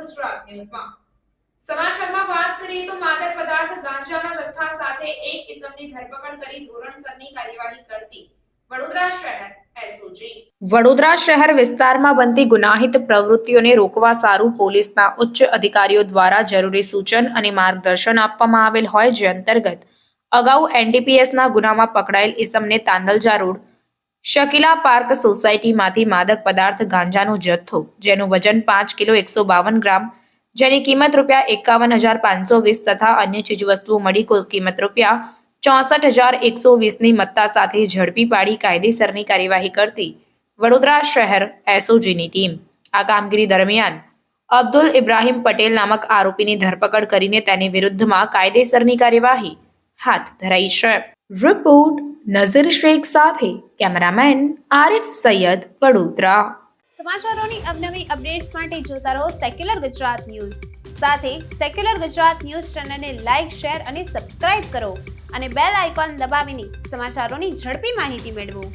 ગુજરાત ન્યૂઝમાં સમાચારમાં વાત કરીએ તો માદક પદાર્થ ગાંજાના જથ્થા સાથે એક ઇસમની ધરપકડ કરી ધોરણસરની કાર્યવાહી કરતી વડોદરા શહેર એસઓજી વડોદરા શહેર વિસ્તારમાં બનતી ગુનાહિત પ્રવૃત્તિઓને રોકવા સારું પોલીસના ઉચ્ચ અધિકારીઓ દ્વારા જરૂરી સૂચન અને માર્ગદર્શન આપવામાં આવેલ હોય, જે અંતર્ગત અગાઉ એનડીપીએસના ગુનામાં પકડાયેલ ઇસમને તાંદલજા રોડ શકીલા પાર્ક સોસાયટીમાંથી માદક પદાર્થ ગાંજાનો જથ્થો જેનું વજન 5 કિલો 152 ગ્રામ જેની કિંમત ₹51,520 તથા અન્ય ચીજવસ્તુઓ મળી કુલ કિંમત ₹64,120ની મત્તા સાથે ઝડપી પાડી કાયદેસરની કાર્યવાહી કરતી વડોદરા શહેર એસઓજીની ટીમ આ કામગીરી દરમિયાન અબ્દુલ ઇબ્રાહીમ પટેલ નામક આરોપીની ધરપકડ કરીને તેની વિરુદ્ધમાં કાયદેસરની કાર્યવાહી હાથ ધરાઈ છે. રિપોર્ટ નઝીર શેખ સાથે કેમેરામેન આરિફ સૈયદ, વડોદરા. સમાચારોની અવનવી અપડેટ્સ માટે જોતા રહો સેક્યુલર ગુજરાત ન્યૂઝ. સાથે સેક્યુલર ગુજરાત ન્યૂઝ ચેનલને લાઇક, શેર અને સબસ્ક્રાઇબ કરો અને બેલ આઇકોન દબાવીને સમાચારોની ઝડપી માહિતી મેળવો.